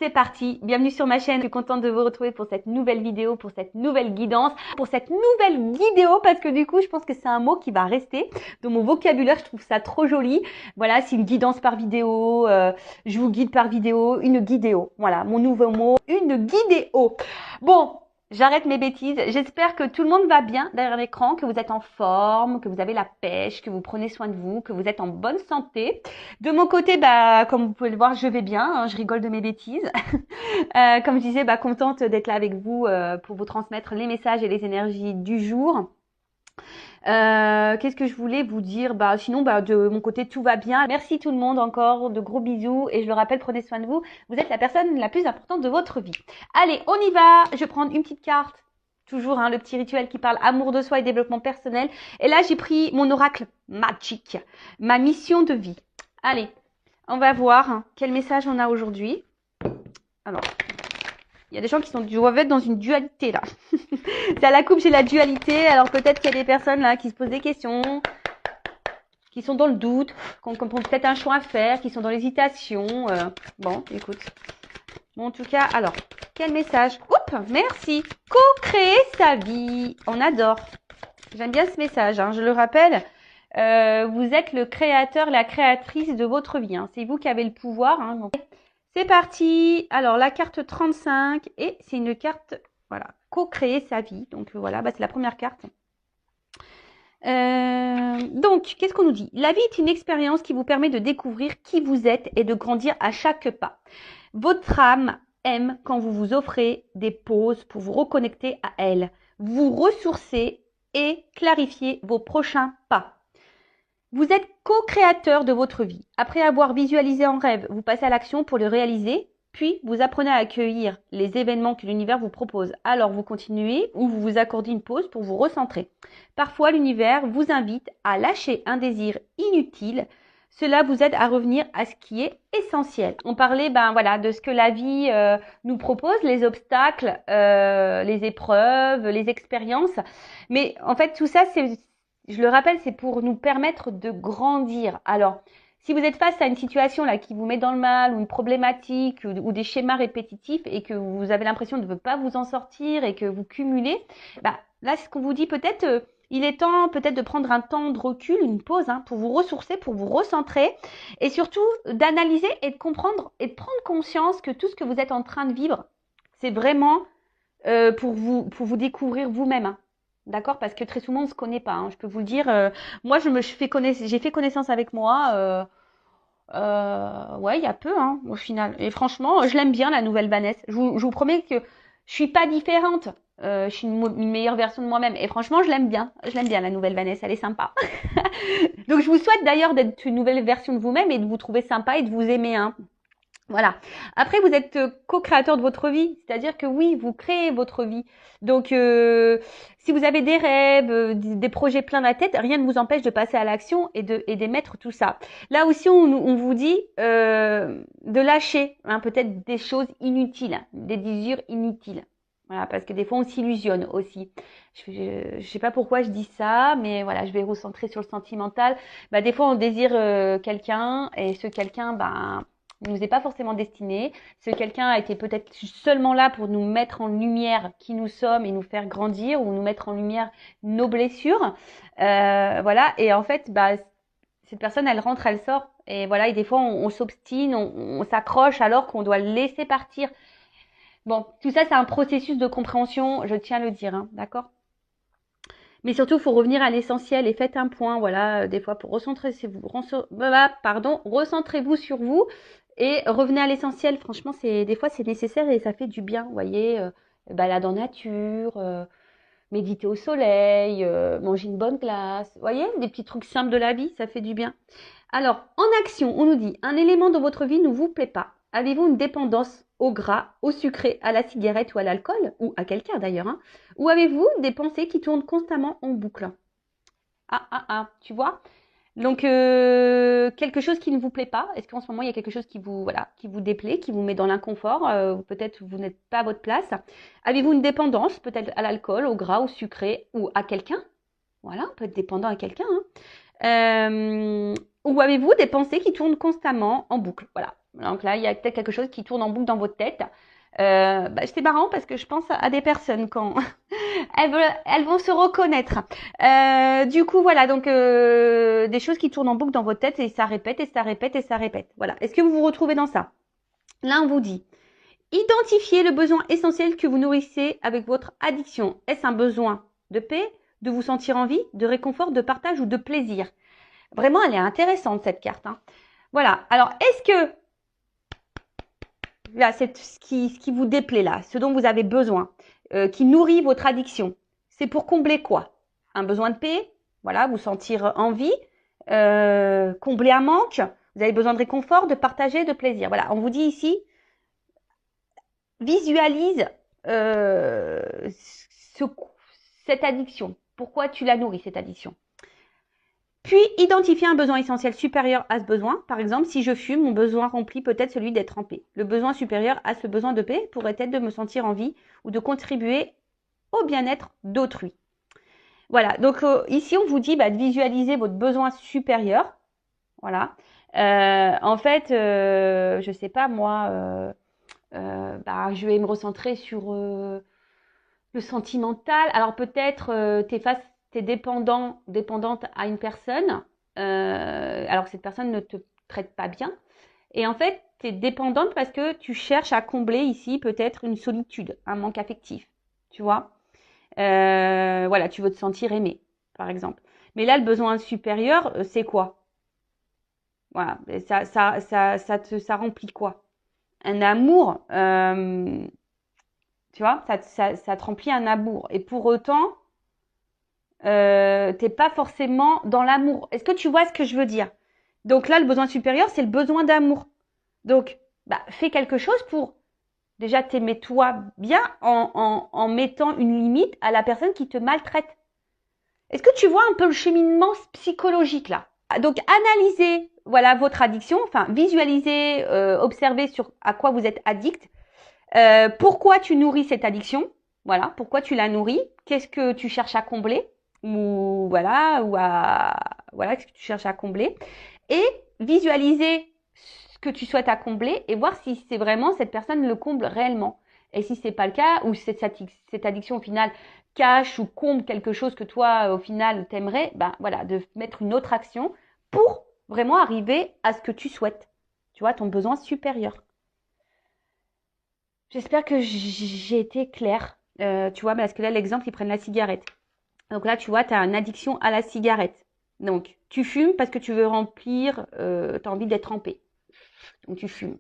C'est parti, bienvenue sur ma chaîne, je suis contente de vous retrouver pour cette nouvelle vidéo, pour cette nouvelle guidance, pour cette nouvelle guidéo parce que du coup je pense que c'est un mot qui va rester dans mon vocabulaire, je trouve ça trop joli. Voilà, c'est une guidance par vidéo, je vous guide par vidéo, une guidéo, voilà mon nouveau mot, une guidéo. Bon, j'arrête mes bêtises, j'espère que tout le monde va bien derrière l'écran, que vous êtes en forme, que vous avez la pêche, que vous prenez soin de vous, que vous êtes en bonne santé. De mon côté, bah, comme vous pouvez le voir, je vais bien, hein, je rigole de mes bêtises. Comme je disais, bah, contente d'être là avec vous pour vous transmettre les messages et les énergies du jour. Qu'est-ce que je voulais vous dire? Bah, sinon, bah, de mon côté, tout va bien. Merci tout le monde encore, de gros bisous. Et je le rappelle, prenez soin de vous. Vous êtes la personne la plus importante de votre vie. Allez, on y va. Je vais prendre une petite carte. Toujours hein, le petit rituel qui parle amour de soi et développement personnel. Et là, j'ai pris mon oracle magique, ma mission de vie. Allez, on va voir hein, quel message on a aujourd'hui. Alors, il y a des gens qui doivent être dans une dualité là. C'est à la coupe, j'ai la dualité. Alors peut-être qu'il y a des personnes là qui se posent des questions, qui sont dans le doute, qui ont peut-être un choix à faire, qui sont dans l'hésitation. Bon, écoute. Bon, en tout cas, alors, quel message? Oups, merci. Co-créer sa vie. On adore. J'aime bien ce message, hein, je le rappelle. Vous êtes le créateur, la créatrice de votre vie. Hein. C'est vous qui avez le pouvoir. Hein, donc. C'est parti. Alors, la carte 35 et c'est une carte, voilà, co-créer sa vie. Donc, voilà, bah, c'est la première carte. Donc, qu'est-ce qu'on nous dit? La vie est une expérience qui vous permet de découvrir qui vous êtes et de grandir à chaque pas. Votre âme aime quand vous vous offrez des pauses pour vous reconnecter à elle, vous ressourcer et clarifier vos prochains pas. Vous êtes co-créateur de votre vie. Après avoir visualisé en rêve, vous passez à l'action pour le réaliser, puis vous apprenez à accueillir les événements que l'univers vous propose. Alors vous continuez ou vous vous accordez une pause pour vous recentrer. Parfois, l'univers vous invite à lâcher un désir inutile. Cela vous aide à revenir à ce qui est essentiel. On parlait voilà, de ce que la vie nous propose, les obstacles, les épreuves, les expériences. Mais en fait, tout ça, je le rappelle, c'est pour nous permettre de grandir. Alors, si vous êtes face à une situation là qui vous met dans le mal, ou une problématique, ou des schémas répétitifs, et que vous avez l'impression de ne pas vous en sortir, et que vous cumulez, bah, là, ce qu'on vous dit peut-être, il est temps peut-être de prendre un temps de recul, une pause, hein, pour vous ressourcer, pour vous recentrer, et surtout d'analyser et de comprendre, et de prendre conscience que tout ce que vous êtes en train de vivre, c'est vraiment pour vous découvrir vous-même, hein. D'accord? Parce que très souvent, on ne se connaît pas. Hein. Je peux vous le dire. Moi, j'ai fait connaissance avec moi. Ouais, il y a peu, hein, au final. Et franchement, je l'aime bien, la nouvelle Vanessa. Je vous promets que je suis pas différente. Je suis une meilleure version de moi-même. Et franchement, je l'aime bien. Je l'aime bien, la nouvelle Vanessa. Elle est sympa. Donc, je vous souhaite d'ailleurs d'être une nouvelle version de vous-même et de vous trouver sympa et de vous aimer, hein. Voilà. Après, vous êtes co-créateur de votre vie, c'est-à-dire que oui, vous créez votre vie. Donc, si vous avez des rêves, des projets plein la tête, rien ne vous empêche de passer à l'action et d'émettre tout ça. Là aussi, on vous dit de lâcher hein, peut-être des choses inutiles, des désirs inutiles. Voilà, parce que des fois, on s'illusionne aussi. Je sais pas pourquoi je dis ça, mais voilà, je vais recentrer sur le sentimental. Bah, des fois, on désire quelqu'un et ce quelqu'un, il nous est pas forcément destiné. Ce quelqu'un a été peut-être seulement là pour nous mettre en lumière qui nous sommes et nous faire grandir ou nous mettre en lumière nos blessures. Voilà. Et en fait, cette personne, elle rentre, elle sort. Et voilà. Et des fois, on s'obstine, on s'accroche alors qu'on doit le laisser partir. Bon, tout ça, c'est un processus de compréhension. Je tiens à le dire, hein, d'accord? Mais surtout, il faut revenir à l'essentiel et faites un point, voilà, des fois pour recentrez-vous sur vous et revenez à l'essentiel. Franchement, des fois c'est nécessaire et ça fait du bien, vous voyez, balade en nature, méditer au soleil, manger une bonne glace, vous voyez, des petits trucs simples de la vie, ça fait du bien. Alors, en action, on nous dit, un élément de votre vie ne vous plaît pas. Avez-vous une dépendance au gras, au sucré, à la cigarette ou à l'alcool, ou à quelqu'un d'ailleurs, hein? Ou avez-vous des pensées qui tournent constamment en boucle? Tu vois? Donc, quelque chose qui ne vous plaît pas. Est-ce qu'en ce moment, il y a quelque chose qui vous déplaît, qui vous met dans l'inconfort? Peut-être vous n'êtes pas à votre place. Avez-vous une dépendance, peut-être à l'alcool, au gras, au sucré, ou à quelqu'un? Voilà, on peut être dépendant à quelqu'un, hein. Ou avez-vous des pensées qui tournent constamment en boucle? Voilà. Donc là, il y a peut-être quelque chose qui tourne en boucle dans votre tête. C'est marrant parce que je pense à des personnes quand elles vont se reconnaître. Du coup, voilà, donc des choses qui tournent en boucle dans votre tête et ça répète et ça répète et ça répète. Voilà. Est-ce que vous vous retrouvez dans ça? Là, on vous dit, identifiez le besoin essentiel que vous nourrissez avec votre addiction. Est-ce un besoin de paix, de vous sentir en vie, de réconfort, de partage ou de plaisir? Vraiment, elle est intéressante cette carte. Hein. Voilà. Alors, est-ce que là, c'est ce qui vous déplaît là, ce dont vous avez besoin, qui nourrit votre addiction, c'est pour combler quoi? Un besoin de paix, voilà, vous sentir en vie, combler un manque, vous avez besoin de réconfort, de partager, de plaisir. Voilà, on vous dit ici, visualise ce, cette addiction. Pourquoi tu la nourris, cette addiction? Puis, identifier un besoin essentiel supérieur à ce besoin. Par exemple, si je fume, mon besoin remplit peut-être celui d'être en paix. Le besoin supérieur à ce besoin de paix pourrait être de me sentir en vie ou de contribuer au bien-être d'autrui. Voilà, donc ici, on vous dit de visualiser votre besoin supérieur. Voilà. En fait, je sais pas, moi, je vais me recentrer sur le sentimental. Alors peut-être t'es dépendante à une personne, alors que cette personne ne te traite pas bien. Et en fait, tu es dépendante parce que tu cherches à combler ici peut-être une solitude, un manque affectif. Tu vois, voilà, tu veux te sentir aimé, par exemple. Mais là, le besoin supérieur, c'est quoi? Voilà, ça remplit quoi? Un amour, tu vois, ça te remplit un amour. Et pour autant, t'es pas forcément dans l'amour. Est-ce que tu vois ce que je veux dire? Donc là, le besoin supérieur, c'est le besoin d'amour. Donc, fais quelque chose pour déjà t'aimer toi bien en mettant une limite à la personne qui te maltraite. Est-ce que tu vois un peu le cheminement psychologique là? Donc, analysez voilà, votre addiction, enfin, visualisez, observez sur à quoi vous êtes addict. Pourquoi tu nourris cette addiction? Voilà, pourquoi tu la nourris? Qu'est-ce que tu cherches à combler? Ou voilà, voilà ce que tu cherches à combler. Et visualiser ce que tu souhaites à combler et voir si c'est vraiment cette personne le comble réellement. Et si c'est pas le cas, ou cette addiction au final cache ou comble quelque chose que toi au final t'aimerais, voilà, de mettre une autre action pour vraiment arriver à ce que tu souhaites. Tu vois, ton besoin supérieur. J'espère que j'ai été claire. Tu vois, parce que là, l'exemple, ils prennent la cigarette. Donc là, tu vois, tu as une addiction à la cigarette. Donc, tu fumes parce que tu veux remplir, tu as envie d'être en paix. Donc, tu fumes.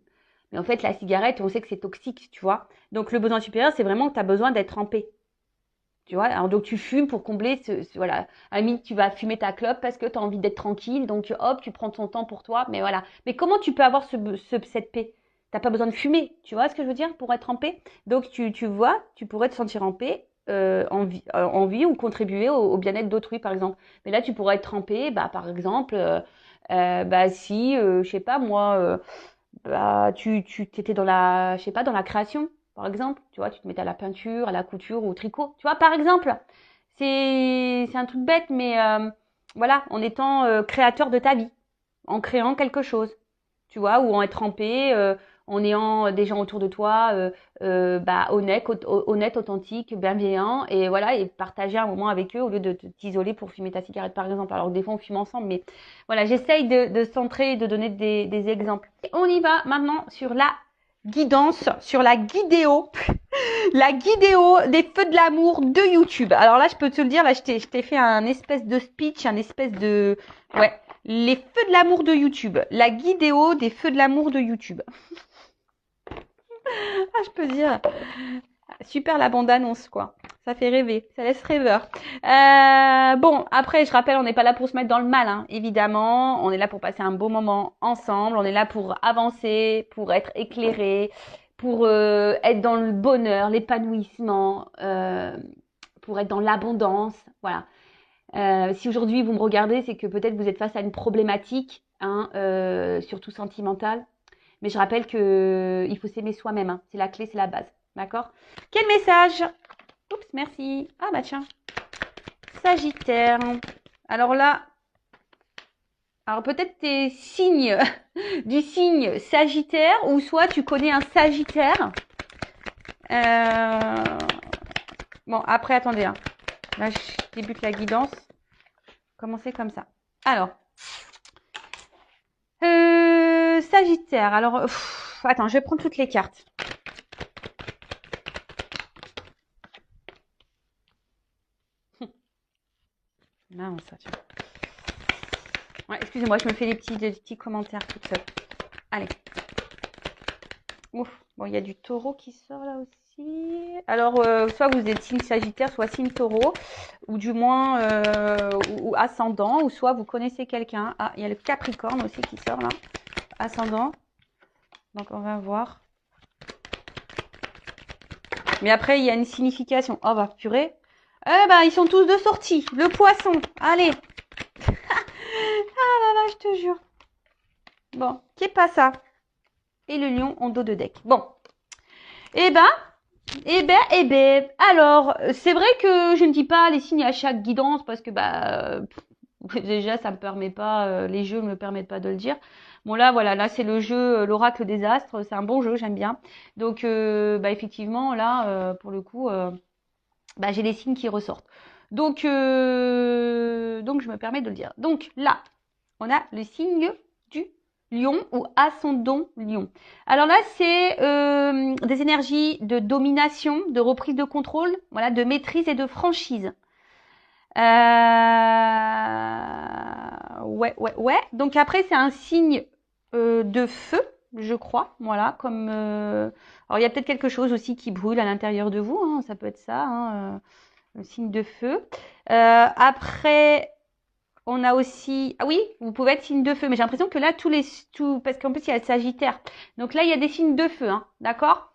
Mais en fait, la cigarette, on sait que c'est toxique, tu vois. Donc, le besoin supérieur, c'est vraiment que tu as besoin d'être en paix. Tu vois, alors donc tu fumes pour combler voilà. À la limite, tu vas fumer ta clope parce que tu as envie d'être tranquille. Donc, hop, tu prends ton temps pour toi. Mais voilà. Mais comment tu peux avoir cette paix? T'as pas besoin de fumer, tu vois ce que je veux dire, pour être en paix. Donc tu vois, tu pourrais te sentir en paix, en vie ou contribuer au bien-être d'autrui, par exemple. Mais là, tu pourrais être en paix, par exemple, si, je sais pas moi, tu t'étais dans la, je sais pas, dans la création, par exemple. Tu vois, tu te mettais à la peinture, à la couture ou au tricot. Tu vois, par exemple, c'est un truc bête, mais voilà, en étant créateur de ta vie, en créant quelque chose, tu vois, ou en être en paix, en ayant des gens autour de toi honnêtes, authentiques, bienveillants, et voilà, et partager un moment avec eux au lieu de t'isoler pour fumer ta cigarette, par exemple. Alors que des fois, on fume ensemble, mais voilà, j'essaye de centrer et de donner des exemples. Et on y va maintenant sur la guidance, sur la guidéo, la guidéo des feux de l'amour de YouTube. Alors là, je peux te le dire, là, je t'ai fait un espèce de speech, un espèce de... Ouais, les feux de l'amour de YouTube. La guidéo des feux de l'amour de YouTube. Ah, je peux dire. Super la bande-annonce, quoi. Ça fait rêver, ça laisse rêveur. Bon, après, je rappelle, on n'est pas là pour se mettre dans le mal, hein, évidemment. On est là pour passer un beau moment ensemble. On est là pour avancer, pour être éclairé, pour être dans le bonheur, l'épanouissement, pour être dans l'abondance. Voilà. Si aujourd'hui vous me regardez, c'est que peut-être vous êtes face à une problématique, hein, surtout sentimentale. Mais je rappelle que il faut s'aimer soi-même. Hein. C'est la clé, c'est la base. D'accord? Quel message? Oups, merci. Ah, bah tiens. Sagittaire. Alors là, Alors peut-être t'es signe du signe Sagittaire ou soit tu connais un Sagittaire. Bon, après, attendez. Hein. Là, je débute la guidance. Commencez comme ça. Alors, Sagittaire. Alors, attends, je vais prendre toutes les cartes. Non, ça, tiens. Ouais, excusez-moi, je me fais des petits commentaires toute seule. Allez. Ouf. Bon, il y a du taureau qui sort là aussi. Alors, soit vous êtes signe Sagittaire, soit signe taureau, ou du moins ou ascendant, ou soit vous connaissez quelqu'un. Ah, il y a le Capricorne aussi qui sort là. Ascendant. Donc, on va voir. Mais après, il y a une signification. Oh, bah, purée. Eh ben, ils sont tous de sortie. Le poisson. Allez. Ah là là, je te jure. Bon, qui est pas ça? Et le lion en dos de deck. Bon. Eh ben. Alors, c'est vrai que je ne dis pas les signes à chaque guidance parce que, déjà, ça me permet pas, les jeux me permettent pas de le dire. Bon, là, voilà, là, c'est le jeu, l'oracle des astres. C'est un bon jeu, j'aime bien. Donc, effectivement, là, pour le coup, j'ai les signes qui ressortent. Donc, je me permets de le dire. Donc, là, on a le signe du lion ou ascendant lion. Alors là, c'est des énergies de domination, de reprise de contrôle, voilà, de maîtrise et de franchise. Ouais. Donc après, c'est un signe de feu, je crois. Voilà, comme. Alors il y a peut-être quelque chose aussi qui brûle à l'intérieur de vous. Hein, ça peut être ça, hein, le signe de feu. Après, on a aussi. Ah oui, vous pouvez être signe de feu, mais j'ai l'impression que là, parce qu'en plus il y a le Sagittaire. Donc là, il y a des signes de feu, hein, d'accord.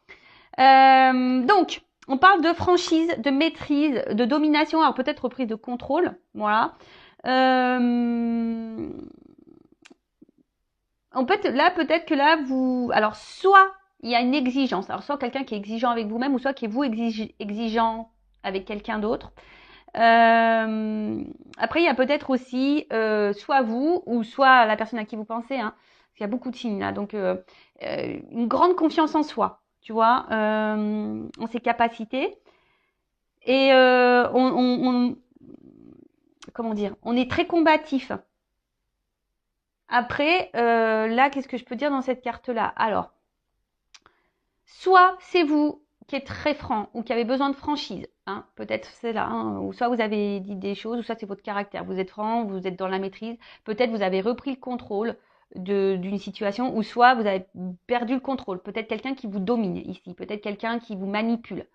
Donc, on parle de franchise, de maîtrise, de domination, alors peut-être reprise de contrôle, voilà. Peut-être que là, alors soit il y a une exigence, alors soit quelqu'un qui est exigeant avec vous-même, ou soit qui est vous exigeant avec quelqu'un d'autre. Après, il y a peut-être aussi soit vous, ou soit la personne à qui vous pensez, hein, parce qu'il y a beaucoup de signes là, donc une grande confiance en soi, tu vois, en ses capacités. Et comment dire, on est très combatif. Après, là, qu'est-ce que je peux dire dans cette carte-là? Alors, soit c'est vous qui êtes très franc ou qui avez besoin de franchise, hein, peut-être c'est là, hein, ou soit vous avez dit des choses, ou soit c'est votre caractère. Vous êtes franc, vous êtes dans la maîtrise, peut-être vous avez repris le contrôle d'une situation, ou soit vous avez perdu le contrôle. Peut-être quelqu'un qui vous domine ici, peut-être quelqu'un qui vous manipule.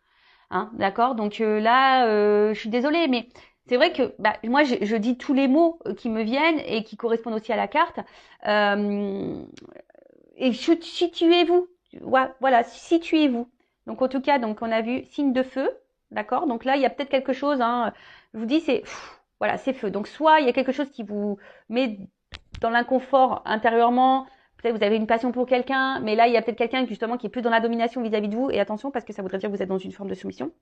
Hein, d'accord. Donc là, je suis désolée, mais c'est vrai que moi, je dis tous les mots qui me viennent et qui correspondent aussi à la carte. Et situez-vous. Voilà, situez-vous. Donc en tout cas, donc on a vu signe de feu, d'accord. Donc là, il y a peut-être quelque chose. Hein, je vous dis, voilà, c'est feu. Donc soit il y a quelque chose qui vous met dans l'inconfort intérieurement. Peut-être vous avez une passion pour quelqu'un, mais là, il y a peut-être quelqu'un justement qui est plus dans la domination vis-à-வி de vous. Et attention, parce que ça voudrait dire que vous êtes dans une forme de soumission.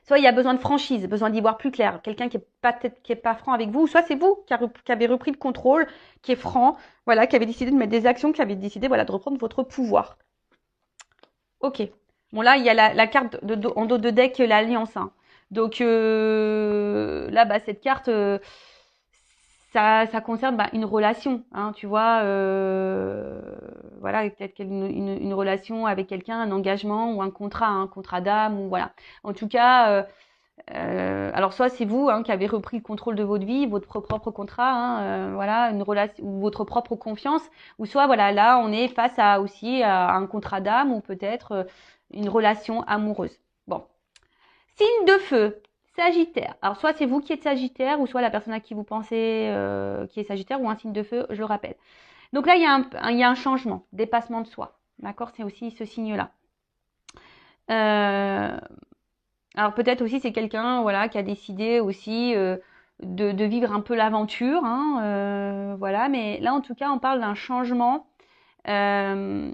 Soit il y a besoin de franchise, besoin d'y voir plus clair. Quelqu'un qui est pas franc avec vous. Soit c'est vous qui avez repris le contrôle, qui est franc, voilà, qui avez décidé de mettre des actions, qui avez décidé, voilà, de reprendre votre pouvoir. Ok. Bon, là, il y a la carte en dos de deck, l'alliance. Hein. Donc là, cette carte, ça concerne une relation, hein, tu vois, voilà, peut-être une relation avec quelqu'un, un engagement ou un contrat d'âme, ou voilà. En tout cas, alors soit c'est vous qui avez repris le contrôle de votre vie, votre propre contrat, hein, voilà, une relation ou votre propre confiance, ou soit voilà, là on est face à aussi à un contrat d'âme ou peut-être une relation amoureuse. Bon, signe de feu. Sagittaire. Alors soit c'est vous qui êtes Sagittaire, ou soit la personne à qui vous pensez qui est Sagittaire, ou un signe de feu, je le rappelle. Donc là, il y a un changement, dépassement de soi. D'accord, c'est aussi ce signe-là. Alors peut-être aussi c'est quelqu'un voilà qui a décidé aussi de vivre un peu l'aventure, hein, voilà. Mais là en tout cas on parle d'un changement, un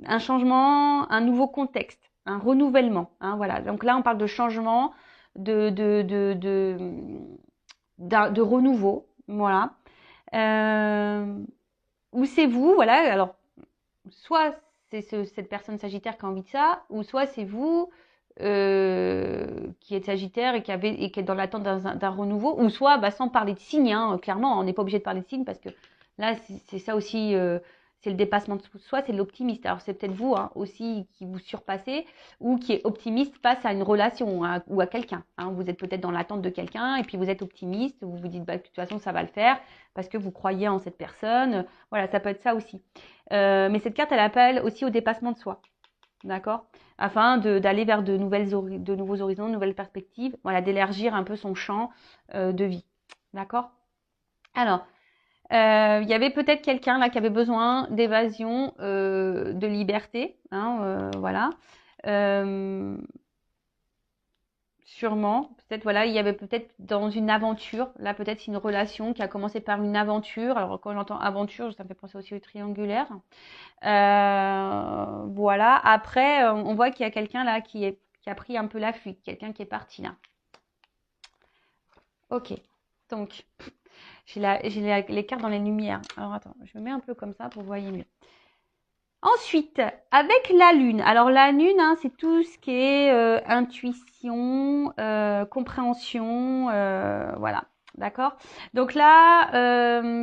un nouveau contexte, un renouvellement, hein, voilà. Donc là on parle de changement, de de renouveau, voilà. Ou c'est vous, voilà. Alors, soit c'est cette personne Sagittaire qui a envie de ça, ou soit c'est vous qui êtes Sagittaire et qui est dans l'attente d'un renouveau, ou soit sans parler de signe, hein, clairement, on n'est pas obligé de parler de signe parce que là, c'est ça aussi, c'est le dépassement de soi, c'est l'optimiste. Alors c'est peut-être vous aussi qui vous surpassez ou qui est optimiste face à une relation ou à quelqu'un. Vous êtes peut-être dans l'attente de quelqu'un et puis vous êtes optimiste, vous vous dites de toute façon ça va le faire parce que vous croyez en cette personne. Voilà, ça peut être ça aussi. Mais cette carte, elle appelle aussi au dépassement de soi. D'accord? Afin d'aller vers de nouveaux horizons, de nouvelles perspectives, voilà, d'élargir un peu son champ de vie. D'accord? Alors, il y avait peut-être quelqu'un là qui avait besoin d'évasion, de liberté, voilà. Sûrement, peut-être voilà, il y avait peut-être dans une aventure, là peut-être c'est une relation qui a commencé par une aventure. Alors quand j'entends aventure, ça me fait penser aussi au triangulaire. Voilà. Après, on voit qu'il y a quelqu'un là qui a pris un peu la fuite, quelqu'un qui est parti là. Ok. Donc, j'ai les cartes dans les lumières. Alors attends, je me mets un peu comme ça pour vous voyez mieux. Ensuite, avec la lune. Alors la lune, c'est tout ce qui est intuition, compréhension, voilà. D'accord? Donc là,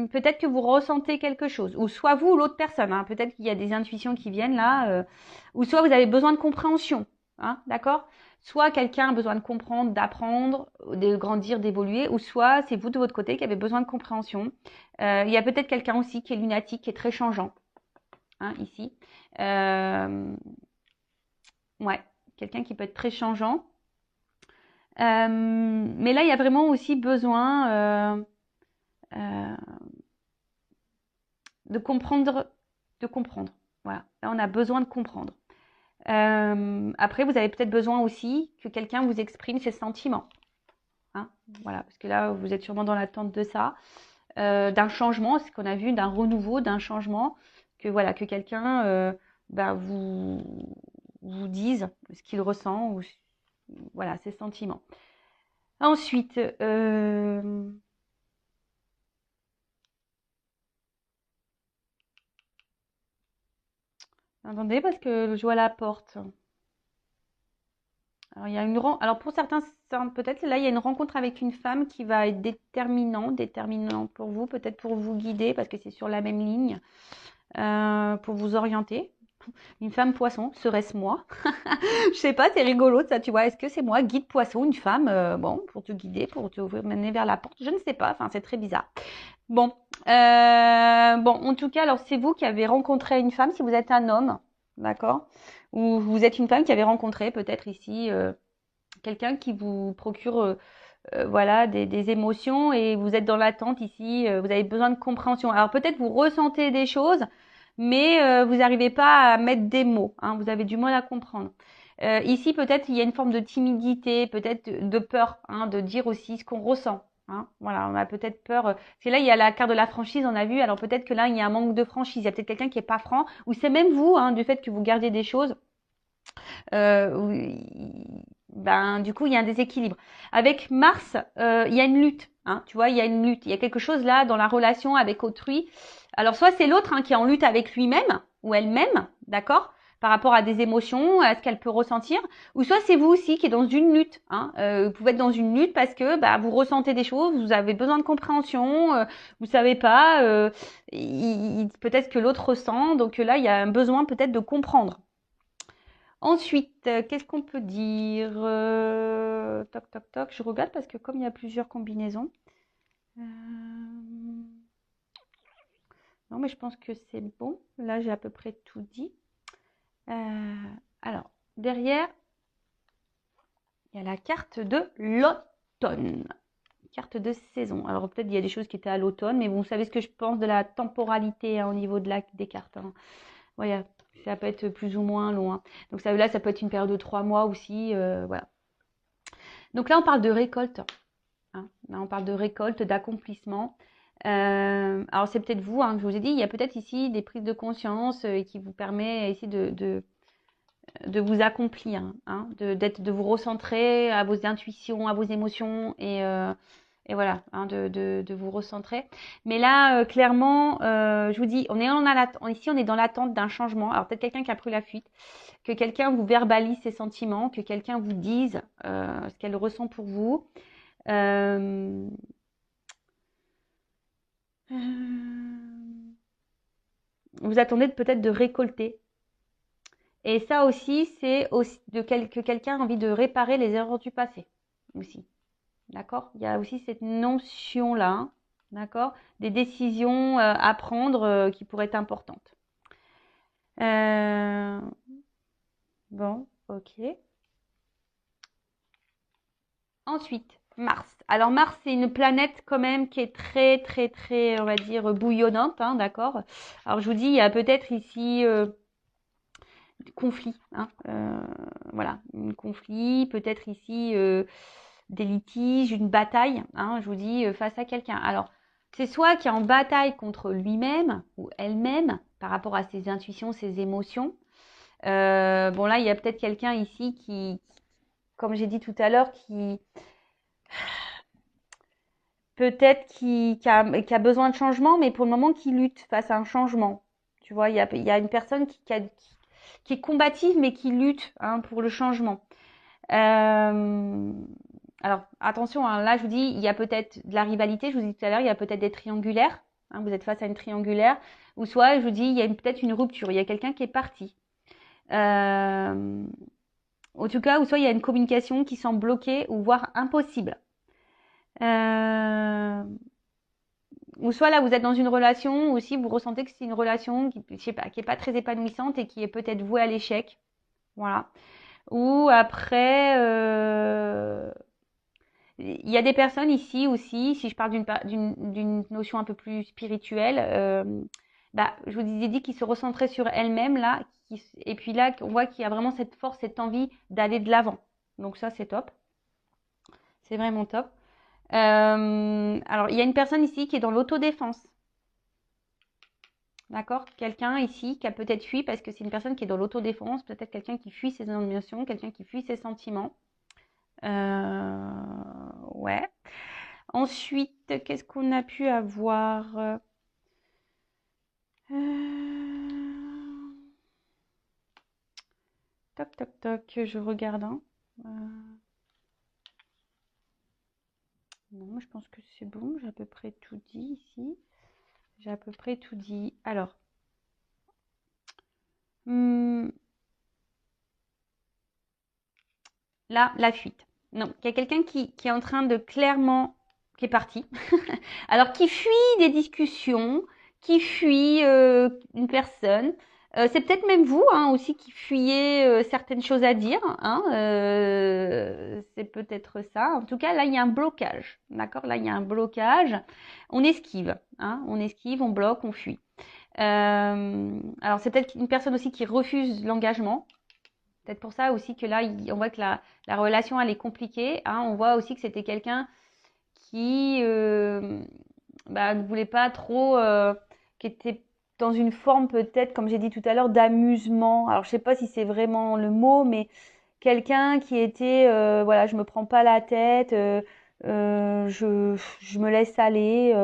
peut-être que vous ressentez quelque chose, ou soit vous ou l'autre personne. Peut-être qu'il y a des intuitions qui viennent là, ou soit vous avez besoin de compréhension. D'accord? Soit quelqu'un a besoin de comprendre, d'apprendre, de grandir, d'évoluer, ou soit c'est vous de votre côté qui avez besoin de compréhension. Il y a peut-être quelqu'un aussi qui est lunatique, qui est très changeant. Ici. Ouais, quelqu'un qui peut être très changeant. Mais là, il y a vraiment aussi besoin de comprendre. Voilà, là, on a besoin de comprendre. Après, vous avez peut-être besoin aussi que quelqu'un vous exprime ses sentiments. Voilà, parce que là, vous êtes sûrement dans l'attente de ça, d'un changement, ce qu'on a vu, d'un renouveau, d'un changement, que voilà, que quelqu'un vous dise ce qu'il ressent ou voilà ses sentiments. Ensuite, attendez parce que je vois la porte. Alors il y a alors pour certains, peut-être là il y a une rencontre avec une femme qui va être déterminant pour vous, peut-être pour vous guider parce que c'est sur la même ligne, pour vous orienter. Une femme poisson, serait-ce moi? Je sais pas, c'est rigolo ça, tu vois. Est-ce que c'est moi, guide poisson, une femme, pour te guider, pour te mener vers la porte? Je ne sais pas, enfin, c'est très bizarre. Bon, en tout cas, alors c'est vous qui avez rencontré une femme, si vous êtes un homme, d'accord? Ou vous êtes une femme qui avait rencontré peut-être ici quelqu'un qui vous procure voilà, des émotions et vous êtes dans l'attente ici, vous avez besoin de compréhension. Alors peut-être vous ressentez des choses, mais vous n'arrivez pas à mettre des mots, vous avez du mal à comprendre. Ici, peut-être il y a une forme de timidité, peut-être de peur, de dire aussi ce qu'on ressent. Voilà, on a peut-être peur. Parce que là, il y a la carte de la franchise, on a vu. Alors peut-être que là, il y a un manque de franchise. Il y a peut-être quelqu'un qui est pas franc, ou c'est même vous, du fait que vous gardiez des choses. Du coup, il y a un déséquilibre. Avec Mars, il y a une lutte. Tu vois, il y a une lutte. Il y a quelque chose là dans la relation avec autrui. Alors, soit c'est l'autre qui est en lutte avec lui-même ou elle-même, d'accord, par rapport à des émotions, à ce qu'elle peut ressentir, ou soit c'est vous aussi qui est dans une lutte. Vous pouvez être dans une lutte parce que vous ressentez des choses, vous avez besoin de compréhension, vous savez pas, peut-être que l'autre ressent, donc là il y a un besoin peut-être de comprendre. Ensuite, qu'est-ce qu'on peut dire? Toc, toc, toc. Je regarde parce que comme il y a plusieurs combinaisons. Non, mais je pense que c'est bon. Là, j'ai à peu près tout dit. Alors, derrière, il y a la carte de l'automne. Carte de saison. Alors, peut-être il y a des choses qui étaient à l'automne, mais vous savez ce que je pense de la temporalité au niveau des cartes. Voilà, ça peut être plus ou moins loin. Donc là, ça peut être une période de 3 mois aussi. Voilà. Donc là, on parle de récolte. Là, on parle de récolte, d'accomplissement. Alors, c'est peut-être vous, je vous ai dit, il y a peut-être ici des prises de conscience qui vous permet ici de vous accomplir, de vous recentrer à vos intuitions, à vos émotions et et voilà, hein, de vous recentrer. Mais là, clairement, je vous dis, ici, on est dans l'attente d'un changement. Alors peut-être quelqu'un qui a pris la fuite, que quelqu'un vous verbalise ses sentiments, que quelqu'un vous dise ce qu'elle ressent pour vous. Euh, vous attendez peut-être de récolter. Et ça aussi, c'est aussi que quelqu'un a envie de réparer les erreurs du passé aussi. D'accord? Il y a aussi cette notion-là, hein, d'accord? Des décisions à prendre qui pourraient être importantes. Bon, ok. Ensuite, Mars. Alors Mars, c'est une planète quand même qui est très, très, très, on va dire, bouillonnante, hein, d'accord? Alors je vous dis, il y a peut-être ici conflit, hein, voilà, un conflit, peut-être ici des litiges, une bataille, hein, je vous dis, face à quelqu'un. Alors, c'est soit qui est en bataille contre lui-même ou elle-même par rapport à ses intuitions, ses émotions. Bon là, il y a peut-être quelqu'un ici qui, comme j'ai dit tout à l'heure, qui peut-être qui a besoin de changement, mais pour le moment qui lutte face à un changement. Tu vois, il y a une personne qui est combative, mais qui lutte, hein, pour le changement. Alors, attention, hein, là, je vous dis, il y a peut-être de la rivalité. Je vous dis tout à l'heure, il y a peut-être des triangulaires. Hein, vous êtes face à une triangulaire. Ou soit, je vous dis, il y a peut-être une rupture. Il y a quelqu'un qui est parti. En tout cas, ou soit il y a une communication qui semble bloquée ou voire impossible. Ou soit là, vous êtes dans une relation, ou si vous ressentez que c'est une relation qui, je sais pas, qui est pas très épanouissante et qui est peut-être vouée à l'échec. Voilà. Ou après, il y a des personnes ici aussi, si je parle d'une notion un peu plus spirituelle, bah, je vous ai dit qu'ils se recentraient sur elles-mêmes là, et puis là, on voit qu'il y a vraiment cette force, cette envie d'aller de l'avant. Donc ça, c'est top. C'est vraiment top. Alors, il y a une personne ici qui est dans l'autodéfense. D'accord? Quelqu'un ici qui a peut-être fui parce que c'est une personne qui est dans l'autodéfense, peut-être quelqu'un qui fuit ses émotions, quelqu'un qui fuit ses sentiments. Ouais. Ensuite, qu'est-ce qu'on a pu avoir? Toc, toc, toc, je regarde, hein. Non, je pense que c'est bon, j'ai à peu près tout dit ici. J'ai à peu près tout dit. Alors, là, la fuite. Non, il y a quelqu'un qui est en train de clairement, qui est parti. Alors, qui fuit des discussions, qui fuit une personne. C'est peut-être même vous, hein, aussi qui fuyez certaines choses à dire, hein, c'est peut-être ça. En tout cas, là, il y a un blocage. D'accord? Là, il y a un blocage. On esquive, hein, on esquive, on bloque, on fuit. Alors, c'est peut-être une personne aussi qui refuse l'engagement. Peut-être pour ça aussi que là, on voit que la relation, elle est compliquée, hein. On voit aussi que c'était quelqu'un qui ne voulait pas trop, qui était dans une forme peut-être, comme j'ai dit tout à l'heure, d'amusement. Alors, je sais pas si c'est vraiment le mot, mais quelqu'un qui était, voilà, je me prends pas la tête, je me laisse aller,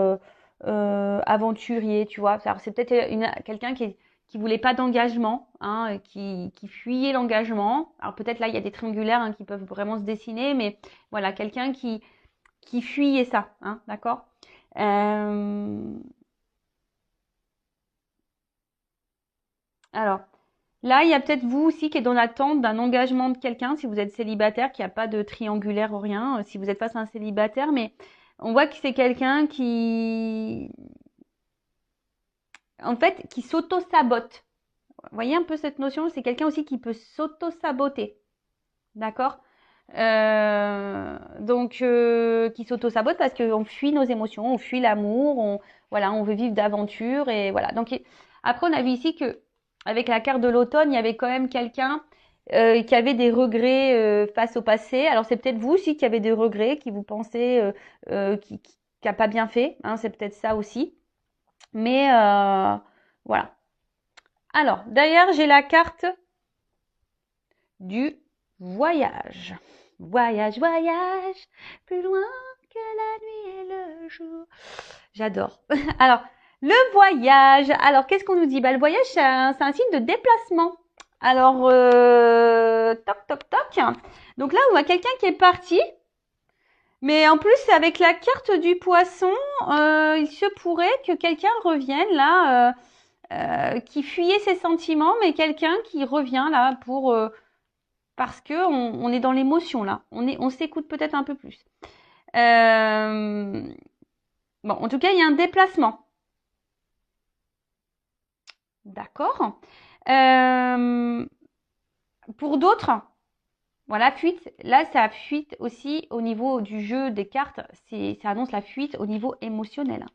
aventurier, tu vois. Alors, c'est peut-être quelqu'un qui voulait pas d'engagement, hein, qui fuyait l'engagement. Alors peut-être là il y a des triangulaires, hein, qui peuvent vraiment se dessiner, mais voilà, quelqu'un qui fuyait ça, hein, d'accord. Alors là, il y a peut-être vous aussi qui êtes dans l'attente d'un engagement de quelqu'un, si vous êtes célibataire, qu'il n'y a pas de triangulaire ou rien, si vous êtes face à un célibataire, mais on voit que c'est quelqu'un qui, en fait, qui s'auto-sabote. Vous voyez un peu cette notion? C'est quelqu'un aussi qui peut s'auto-saboter. D'accord? Donc, qui s'auto-sabote parce qu'on fuit nos émotions, on fuit l'amour, voilà, on veut vivre d'aventure et voilà. Donc, après, on a vu ici que avec la carte de l'automne, il y avait quand même quelqu'un qui avait des regrets face au passé. Alors, c'est peut-être vous aussi qui avez des regrets, qui vous pensez qui a pas bien fait, hein, c'est peut-être ça aussi. Mais voilà. Alors, derrière, j'ai la carte du voyage. Voyage, voyage, plus loin que la nuit et le jour. J'adore. Alors, le voyage. Alors, qu'est-ce qu'on nous dit? Bah, le voyage, c'est un signe de déplacement. Alors, toc, toc, toc. Donc là, on voit quelqu'un qui est parti. Mais en plus, avec la carte du poisson, il se pourrait que quelqu'un revienne là, qui fuyait ses sentiments, mais quelqu'un qui revient là pour parce que on est dans l'émotion là. On s'écoute peut-être un peu plus. Bon, en tout cas, il y a un déplacement. D'accord. Pour d'autres, voilà, fuite. Là, ça fuite aussi au niveau du jeu des cartes. Ça annonce la fuite au niveau émotionnel.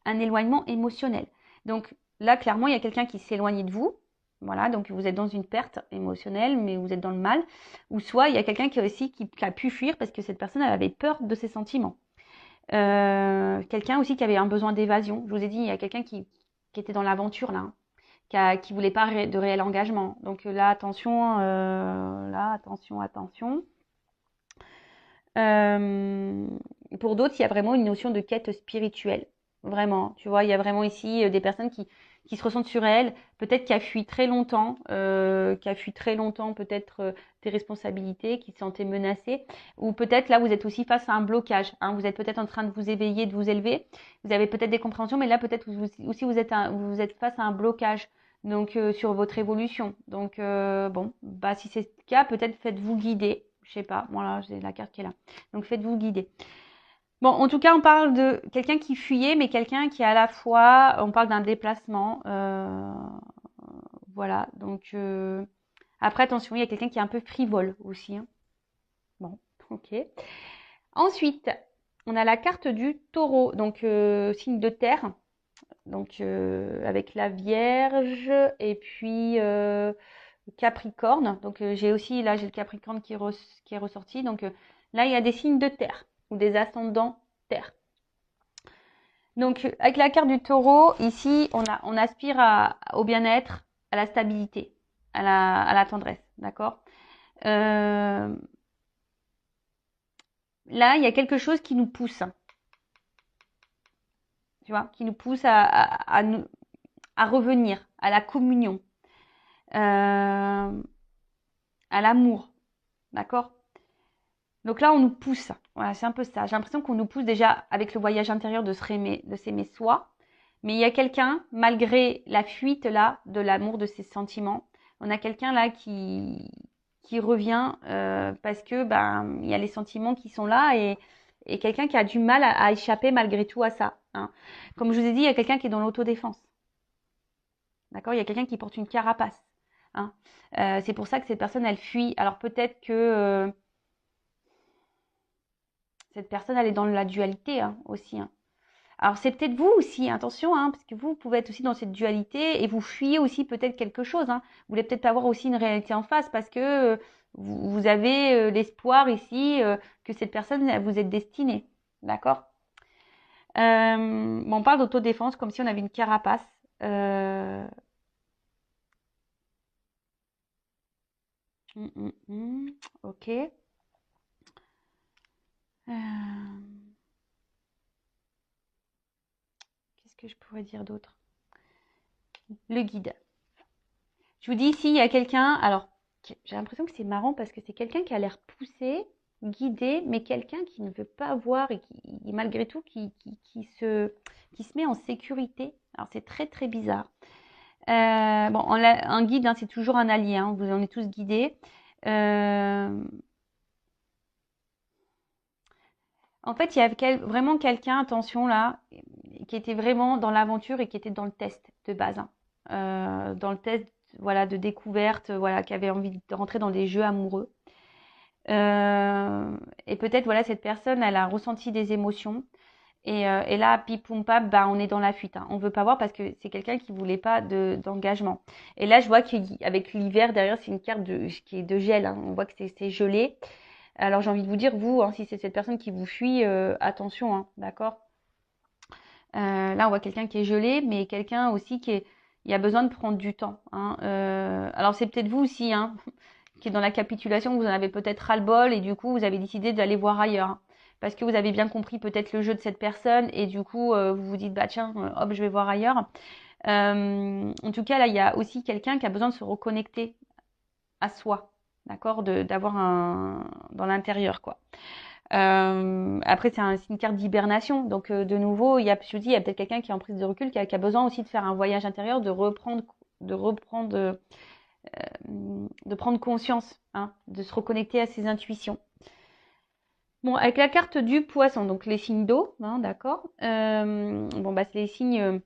Un éloignement émotionnel. Donc là, clairement, il y a quelqu'un qui s'éloigne de vous. Voilà, donc vous êtes dans une perte émotionnelle, mais vous êtes dans le mal. Ou soit il y a quelqu'un qui a pu fuir parce que cette personne elle avait peur de ses sentiments. Quelqu'un aussi qui avait un besoin d'évasion. Je vous ai dit, il y a quelqu'un qui était dans l'aventure là, qui voulait pas de réel engagement. Donc là, attention, attention. Pour d'autres, il y a vraiment une notion de quête spirituelle. Vraiment, tu vois, il y a vraiment ici des personnes qui se ressentent sur elles, peut-être qui a fui très longtemps, peut-être des responsabilités, qui se sentaient menacées, ou peut-être là vous êtes aussi face à un blocage, hein, vous êtes peut-être en train de vous éveiller, de vous élever, vous avez peut-être des compréhensions, mais là peut-être aussi vous êtes face à un blocage, donc sur votre évolution. Donc bon, bah si c'est le cas, peut-être faites-vous guider, je sais pas, voilà, j'ai la carte qui est là, donc faites-vous guider. Bon, en tout cas, on parle de quelqu'un qui fuyait, mais quelqu'un qui à la fois, on parle d'un déplacement. Voilà, donc après, attention, il y a quelqu'un qui est un peu frivole aussi. Hein. Bon, ok. Ensuite, on a la carte du taureau, donc signe de terre, donc avec la Vierge et puis Capricorne. Donc j'ai aussi, là, j'ai le Capricorne qui est ressorti. Donc là, il y a des signes de terre ou des ascendants terre. Donc, avec la carte du taureau, ici, on aspire au bien-être, à la stabilité, à la tendresse, d'accord. Là, il y a quelque chose qui nous pousse, tu vois, qui nous pousse à revenir, à la communion, à l'amour, d'accord. Donc là, on nous pousse. Voilà, c'est un peu ça. J'ai l'impression qu'on nous pousse déjà avec le voyage intérieur de s'aimer soi. Mais il y a quelqu'un, malgré la fuite là de l'amour, de ses sentiments, on a quelqu'un là qui revient parce que il y a les sentiments qui sont là et quelqu'un qui a du mal à échapper malgré tout à ça. Hein. Comme je vous ai dit, il y a quelqu'un qui est dans l'autodéfense. D'accord. Il y a quelqu'un qui porte une carapace. Hein. C'est pour ça que cette personne elle fuit. Alors peut-être que cette personne elle est dans la dualité hein, aussi. Hein. Alors c'est peut-être vous aussi, attention, hein, parce que vous pouvez être aussi dans cette dualité et vous fuyez aussi peut-être quelque chose. Hein. Vous voulez peut-être avoir aussi une réalité en face parce que vous avez l'espoir ici que cette personne vous êtes destinée. D'accord. On parle d'autodéfense comme si on avait une carapace. Ok. Qu'est-ce que je pourrais dire d'autre? Le guide. Je vous dis ici, il y a quelqu'un, alors j'ai l'impression que c'est marrant parce que c'est quelqu'un qui a l'air poussé, guidé, mais quelqu'un qui ne veut pas voir et qui malgré tout, qui se met en sécurité. Alors c'est très très bizarre. Bon, un guide, hein, c'est toujours un allié, hein, vous en êtes tous guidés. En fait, il y a vraiment quelqu'un, attention là, qui était vraiment dans l'aventure et qui était dans le test de base. Hein. Dans le test voilà, de découverte, voilà, qui avait envie de rentrer dans des jeux amoureux. Et peut-être, voilà, cette personne, elle a ressenti des émotions. Et là, pipoum pap, on est dans la fuite. Hein. On veut pas voir parce que c'est quelqu'un qui voulait pas d'engagement. Et là, je vois qu'avec l'hiver, derrière, c'est une carte qui est de gel. Hein. On voit que c'est gelé. Alors, j'ai envie de vous dire, vous, hein, si c'est cette personne qui vous fuit, attention, hein, d'accord. Là, on voit quelqu'un qui est gelé, mais quelqu'un aussi il a besoin de prendre du temps. Hein. Alors, c'est peut-être vous aussi, hein, qui est dans la capitulation, vous en avez peut-être ras-le-bol et du coup, vous avez décidé d'aller voir ailleurs. Hein. parce que vous avez bien compris peut-être le jeu de cette personne et du coup, vous vous dites, bah tiens, hop, je vais voir ailleurs. En tout cas, là, il y a aussi quelqu'un qui a besoin de se reconnecter à soi, d'accord, d'avoir un dans l'intérieur, quoi. Après, c'est une carte d'hibernation, donc de nouveau, je vous dis, il y a peut-être quelqu'un qui est en prise de recul, qui a besoin aussi de faire un voyage intérieur, de reprendre, de prendre conscience, hein, de se reconnecter à ses intuitions. Bon, avec la carte du poisson, donc les signes d'eau, hein, d'accord. Bon, bah c'est les signes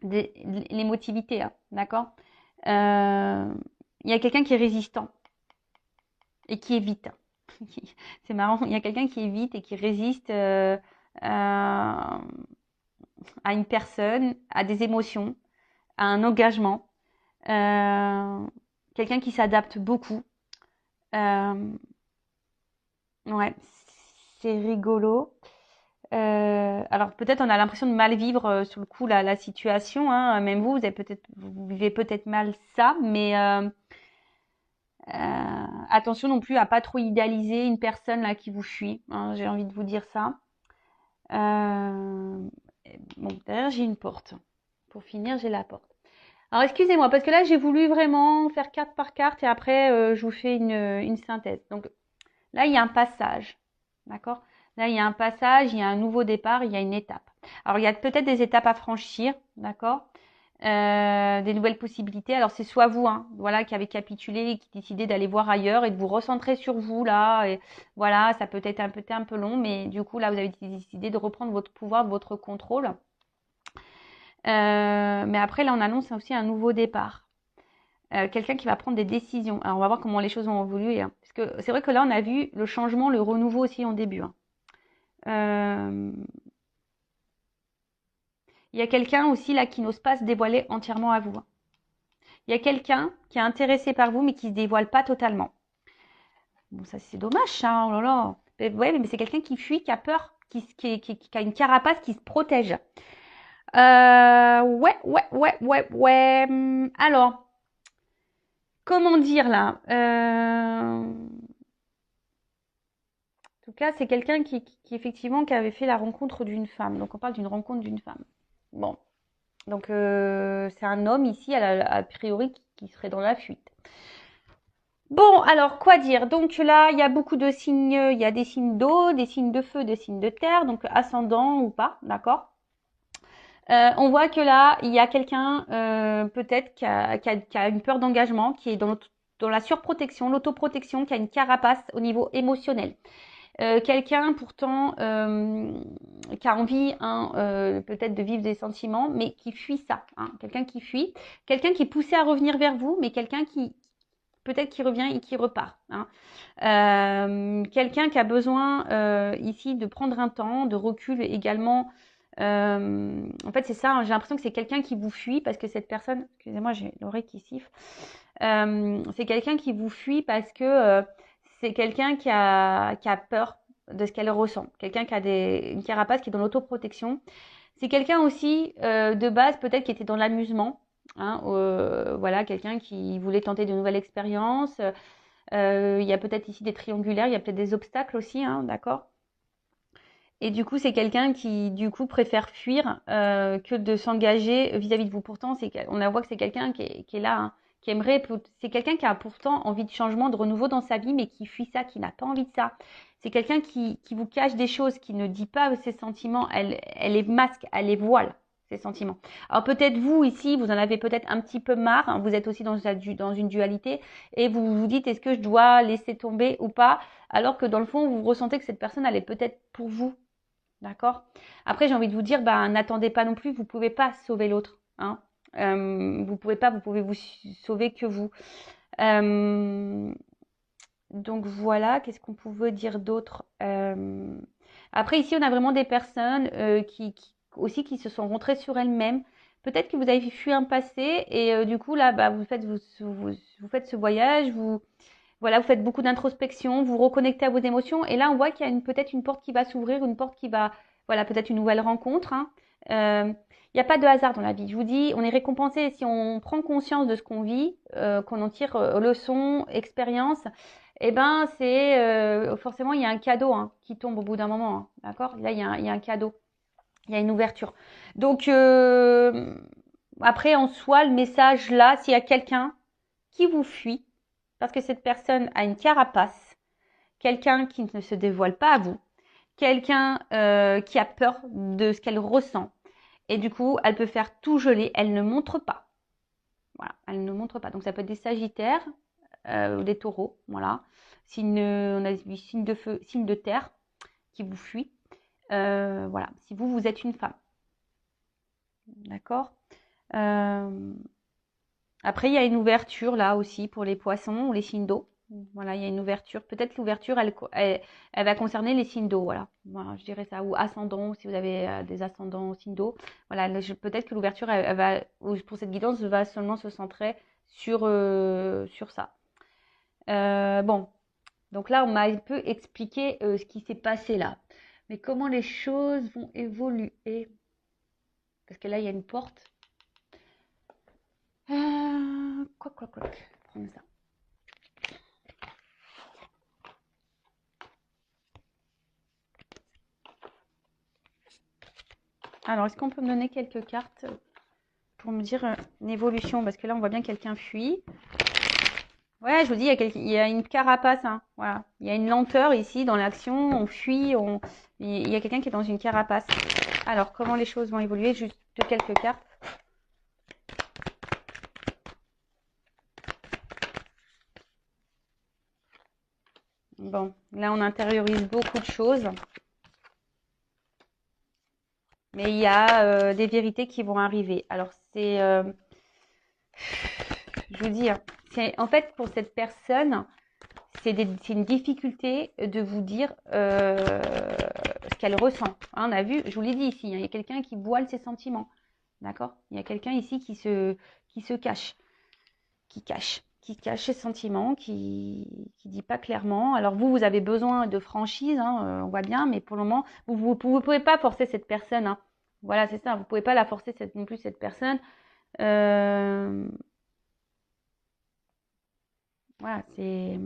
l'émotivité, hein, d'accord. Il y a quelqu'un qui est résistant et qui évite. C'est marrant, il y a quelqu'un qui évite et qui résiste à une personne, à des émotions, à un engagement. Quelqu'un qui s'adapte beaucoup. Ouais, c'est rigolo. Alors peut-être on a l'impression de mal vivre sur le coup la situation, hein. Même vous vivez peut-être mal ça, mais attention non plus à pas trop idéaliser une personne là qui vous fuit, hein, j'ai envie de vous dire ça. Bon, derrière j'ai une porte. Pour finir, j'ai la porte. Alors excusez-moi, parce que là j'ai voulu vraiment faire carte par carte et après je vous fais une synthèse. Donc là il y a un passage, d'accord? Là il y a un passage, il y a un nouveau départ, il y a une étape. Alors il y a peut-être des étapes à franchir, d'accord? Des nouvelles possibilités. Alors c'est soit vous, hein, voilà, qui avez capitulé et qui décidez d'aller voir ailleurs et de vous recentrer sur vous là. Et voilà, ça peut être un peu long, mais du coup là vous avez décidé de reprendre votre pouvoir, votre contrôle. Mais après là on annonce aussi un nouveau départ. Quelqu'un qui va prendre des décisions. Alors on va voir comment les choses vont évoluer, hein. Parce que c'est vrai que là on a vu le changement, le renouveau aussi en début, hein. Il y a quelqu'un aussi là qui n'ose pas se dévoiler entièrement à vous, hein. Il y a quelqu'un qui est intéressé par vous, mais qui ne se dévoile pas totalement. Bon, ça, c'est dommage, ça. Oh là là. Ouais, mais c'est quelqu'un qui fuit, qui a peur, qui a une carapace, qui se protège. Ouais. Alors, comment dire là en tout cas, c'est quelqu'un qui effectivement qui avait fait la rencontre d'une femme. Donc, on parle d'une rencontre d'une femme. Bon. Donc, c'est un homme ici, a priori, qui serait dans la fuite. Bon, alors quoi dire? Donc là, il y a beaucoup de signes, il y a des signes d'eau, des signes de feu, des signes de terre, donc ascendant ou pas, d'accord? On voit que là, il y a quelqu'un peut-être qui a une peur d'engagement, qui est dans la surprotection, l'autoprotection, qui a une carapace au niveau émotionnel. Quelqu'un pourtant qui a envie, hein, peut-être de vivre des sentiments, mais qui fuit ça, hein. Quelqu'un qui fuit, quelqu'un qui est poussé à revenir vers vous, mais quelqu'un qui peut-être qui revient et qui repart, hein. Quelqu'un qui a besoin ici de prendre un temps, de recul également. En fait, c'est ça, hein, j'ai l'impression que c'est quelqu'un qui vous fuit parce que cette personne, excusez-moi, j'ai l'oreille qui siffle. C'est quelqu'un qui vous fuit parce que c'est quelqu'un qui a peur de ce qu'elle ressent. Quelqu'un qui a une carapace, qui est dans l'autoprotection. C'est quelqu'un aussi de base peut-être qui était dans l'amusement. Hein, voilà, quelqu'un qui voulait tenter de nouvelles expériences. Il y a peut-être ici des triangulaires, il y a peut-être des obstacles aussi, hein, d'accord. Et du coup, c'est quelqu'un qui, du coup, préfère fuir que de s'engager vis-à-vis de vous. Pourtant, on voit que c'est quelqu'un qui est là, hein, qui aimerait. C'est quelqu'un qui a pourtant envie de changement, de renouveau dans sa vie, mais qui fuit ça, qui n'a pas envie de ça. C'est quelqu'un qui vous cache des choses, qui ne dit pas ses sentiments. Elle les masque, elle les voile, ses sentiments. Alors peut-être vous, ici, vous en avez peut-être un petit peu marre, hein, vous êtes aussi dans une dualité, et vous vous dites, est-ce que je dois laisser tomber ou pas? Alors que dans le fond, vous ressentez que cette personne, elle est peut-être pour vous. D'accord? Après, j'ai envie de vous dire, bah, n'attendez pas non plus, vous pouvez pas sauver l'autre, hein. Vous pouvez vous sauver que vous. Donc voilà, qu'est-ce qu'on pouvait dire d'autre? Après, ici, on a vraiment des personnes aussi qui se sont rentrées sur elles-mêmes. Peut-être que vous avez fui un passé et du coup, là, bah, vous faites ce voyage, voilà, vous faites beaucoup d'introspection, vous reconnectez à vos émotions. Et là, on voit qu'il y a peut-être une porte qui va s'ouvrir, une porte qui va, voilà, peut-être une nouvelle rencontre, hein. Il n'y a pas de hasard dans la vie. Je vous dis, on est récompensé si on prend conscience de ce qu'on vit, qu'on en tire leçon, expérience. Eh ben, c'est forcément il y a un cadeau hein, qui tombe au bout d'un moment. Hein, d'accord? Là, il y a un cadeau, il y a une ouverture. Donc après, en soi, le message là, s'il y a quelqu'un qui vous fuit, parce que cette personne a une carapace, quelqu'un qui ne se dévoile pas à vous, quelqu'un qui a peur de ce qu'elle ressent. Et du coup, elle peut faire tout geler, elle ne montre pas. Voilà, elle ne montre pas. Donc ça peut être des sagittaires ou des taureaux, voilà. On a vu signe de feu, signe de terre qui vous fuit. Voilà, si vous êtes une femme. D'accord. Après, il y a une ouverture là aussi pour les poissons ou les signes d'eau. Voilà, il y a une ouverture. Peut-être l'ouverture, elle va concerner les signes d'eau. Voilà. Voilà, je dirais ça. Ou ascendant, si vous avez des ascendants signes d'eau. Voilà, peut-être que l'ouverture, elle va, pour cette guidance, va seulement se centrer sur ça. Bon, donc là, on m'a un peu expliqué ce qui s'est passé là. Mais comment les choses vont évoluer? Parce que là, il y a une porte. Quoi. Prends ça. Alors, est-ce qu'on peut me donner quelques cartes pour me dire une évolution? Parce que là, on voit bien quelqu'un fuit. Ouais, je vous dis, il y a une carapace. Hein, voilà. Il y a une lenteur ici dans l'action. On fuit. Il y a quelqu'un qui est dans une carapace. Alors, comment les choses vont évoluer? Juste quelques cartes. Bon, là, on intériorise beaucoup de choses. Mais il y a des vérités qui vont arriver. Alors, je vous dis, hein, en fait, pour cette personne, c'est une difficulté de vous dire ce qu'elle ressent. Hein, on a vu, je vous l'ai dit ici, hein, il y a quelqu'un qui voile ses sentiments. D'accord? Il y a quelqu'un ici qui se cache, qui cache ses sentiments, qui dit pas clairement. Alors vous avez besoin de franchise, hein, on voit bien, mais pour le moment, vous pouvez pas forcer cette personne. Hein. Voilà, c'est ça, vous pouvez pas la forcer non plus cette personne. Voilà, c'est...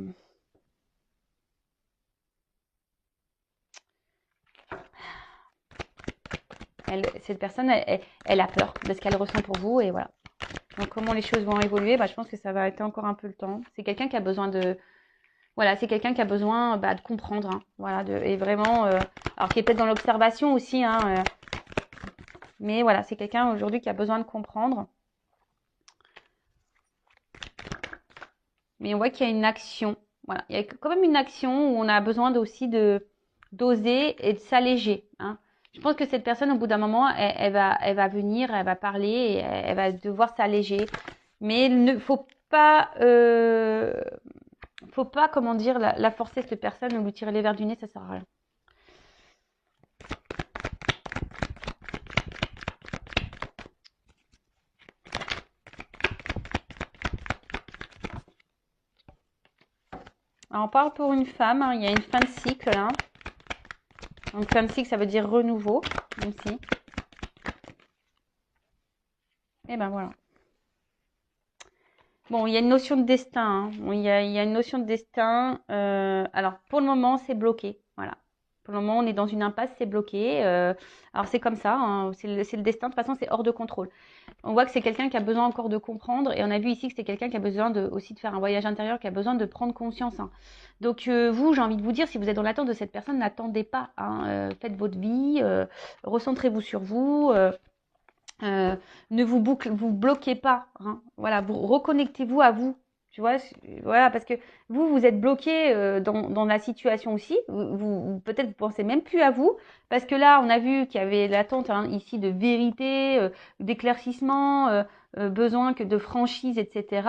cette personne, elle a peur de ce qu'elle ressent pour vous et voilà. Donc comment les choses vont évoluer, je pense que ça va être encore un peu le temps. C'est quelqu'un qui a besoin de, voilà, c'est quelqu'un qui a besoin de comprendre, hein, voilà, et vraiment, alors qui est peut-être dans l'observation aussi, hein, mais voilà, c'est quelqu'un aujourd'hui qui a besoin de comprendre. Mais on voit qu'il y a une action, voilà, il y a quand même une action où on a besoin aussi d'oser et de s'alléger, hein. Je pense que cette personne, au bout d'un moment, elle va venir, elle va parler, et elle va devoir s'alléger. Mais il ne faut pas, comment dire, la forcer cette personne ou lui tirer les verres du nez, ça sert à rien. Alors, on parle pour une femme, hein, il y a une fin de cycle là. Donc fin de cycle, ça veut dire renouveau, ici. Et ben voilà. Bon, il y a une notion de destin. Hein. Il y a une notion de destin. Alors, pour le moment, c'est bloqué. Voilà. Pour le moment, on est dans une impasse, c'est bloqué. Alors, c'est comme ça. Hein. C'est le destin. De toute façon, c'est hors de contrôle. On voit que c'est quelqu'un qui a besoin encore de comprendre. Et on a vu ici que c'est quelqu'un qui a besoin aussi de faire un voyage intérieur, qui a besoin de prendre conscience. Hein. Donc, vous, j'ai envie de vous dire, si vous êtes dans l'attente de cette personne, n'attendez pas. Hein. Faites votre vie. Recentrez-vous sur vous. Ne vous bloquez pas, hein. Voilà, vous reconnectez-vous à vous, tu vois, voilà, parce que vous êtes bloqué dans la situation aussi, peut-être vous pensez même plus à vous, parce que là, on a vu qu'il y avait l'attente hein, ici de vérité, d'éclaircissement, besoin de franchise, etc.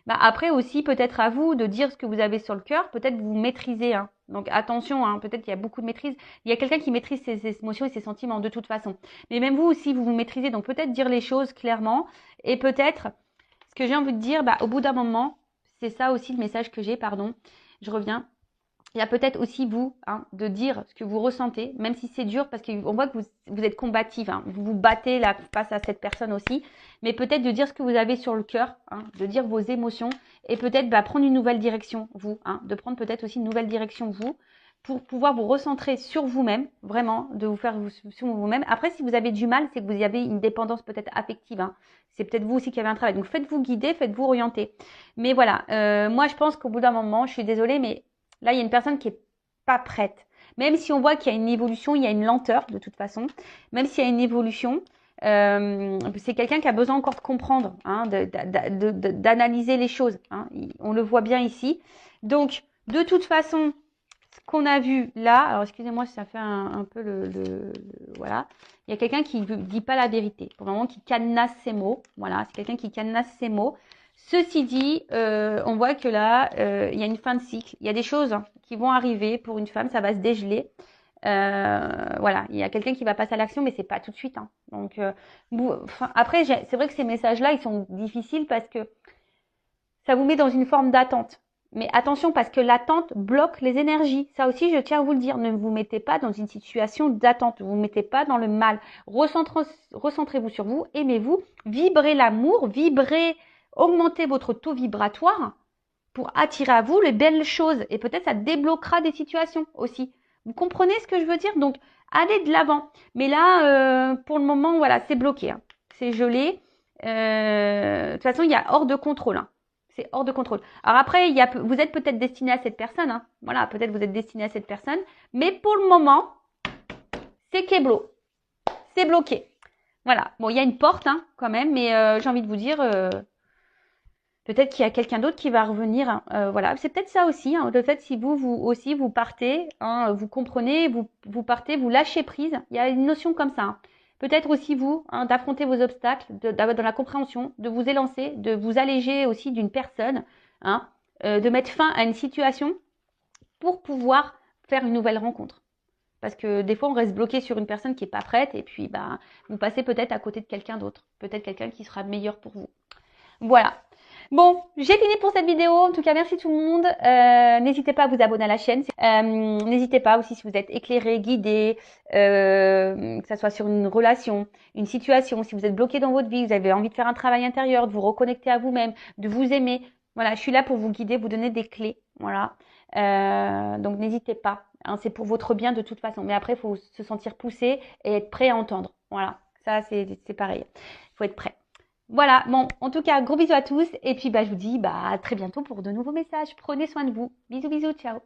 Après aussi, peut-être à vous de dire ce que vous avez sur le cœur, peut-être vous maîtrisez, hein. Donc attention, hein, peut-être qu'il y a beaucoup de maîtrise. Il y a quelqu'un qui maîtrise ses émotions et ses sentiments de toute façon. Mais même vous aussi, vous maîtrisez. Donc peut-être dire les choses clairement. Et peut-être, ce que j'ai envie de dire, au bout d'un moment, c'est ça aussi le message que j'ai, pardon, je reviens. il y a peut-être aussi vous, hein, de dire ce que vous ressentez, même si c'est dur, parce qu'on voit que vous êtes combative, hein, vous vous battez là face à cette personne aussi, mais peut-être de dire ce que vous avez sur le cœur, hein, de dire vos émotions, et peut-être prendre une nouvelle direction, vous, hein, de prendre peut-être aussi une nouvelle direction, vous, pour pouvoir vous recentrer sur vous-même, vraiment, de vous faire sur vous-même. Après, si vous avez du mal, c'est que vous avez une dépendance peut-être affective, hein. C'est peut-être vous aussi qui avez un travail. Donc, faites-vous guider, faites-vous orienter. Mais voilà, moi, je pense qu'au bout d'un moment, je suis désolée, mais là, il y a une personne qui est pas prête. Même si on voit qu'il y a une évolution, il y a une lenteur de toute façon. Même s'il y a une évolution, c'est quelqu'un qui a besoin encore de comprendre, hein, d'analyser les choses, hein. On le voit bien ici. Donc, de toute façon, ce qu'on a vu là, alors excusez-moi si ça fait un peu voilà. Il y a quelqu'un qui ne dit pas la vérité, pour le moment qui cadenasse ses mots. Voilà, c'est quelqu'un qui cadenasse ses mots. Ceci dit, on voit que là, il y a une fin de cycle. Il y a des choses qui vont arriver pour une femme, ça va se dégeler. Voilà, il y a quelqu'un qui va passer à l'action, mais c'est pas tout de suite, hein. Donc, après, c'est vrai que ces messages-là, ils sont difficiles parce que ça vous met dans une forme d'attente. Mais attention, parce que l'attente bloque les énergies. Ça aussi, je tiens à vous le dire. Ne vous mettez pas dans une situation d'attente. Ne vous mettez pas dans le mal. Recentrez-vous sur vous. Aimez-vous. Vibrez l'amour. Vibrez, augmentez votre taux vibratoire pour attirer à vous les belles choses. Et peut-être ça débloquera des situations aussi. Vous comprenez ce que je veux dire? Donc, allez de l'avant. Mais là, pour le moment, voilà, c'est bloqué, hein. C'est gelé. De toute façon, il y a hors de contrôle, hein. C'est hors de contrôle. Alors après, vous êtes peut-être destiné à cette personne, hein. Voilà, peut-être vous êtes destiné à cette personne. Mais pour le moment, c'est keblo. C'est bloqué. Voilà. Bon, il y a une porte, hein, quand même, mais j'ai envie de vous dire, peut-être qu'il y a quelqu'un d'autre qui va revenir, hein. Voilà, c'est peut-être ça aussi, hein. Le fait si vous aussi, vous partez, hein, vous comprenez, vous partez, vous lâchez prise. Il y a une notion comme ça, hein. Peut-être aussi vous, hein, d'affronter vos obstacles, d'avoir dans la compréhension, de vous élancer, de vous alléger aussi d'une personne, hein, de mettre fin à une situation pour pouvoir faire une nouvelle rencontre. Parce que des fois, on reste bloqué sur une personne qui n'est pas prête et puis vous passez peut-être à côté de quelqu'un d'autre. Peut-être quelqu'un qui sera meilleur pour vous. Voilà. Bon, j'ai fini pour cette vidéo. En tout cas, merci tout le monde. N'hésitez pas à vous abonner à la chaîne. N'hésitez pas aussi si vous êtes éclairé, guidé, que ce soit sur une relation, une situation, si vous êtes bloqué dans votre vie, vous avez envie de faire un travail intérieur, de vous reconnecter à vous-même, de vous aimer. Voilà, je suis là pour vous guider, vous donner des clés. Voilà. Donc n'hésitez pas, hein, c'est pour votre bien de toute façon. Mais après, il faut se sentir poussé et être prêt à entendre. Voilà, ça c'est pareil. Il faut être prêt. Voilà, bon, en tout cas, gros bisous à tous. Et puis, je vous dis à très bientôt pour de nouveaux messages. Prenez soin de vous. Bisous, bisous, ciao.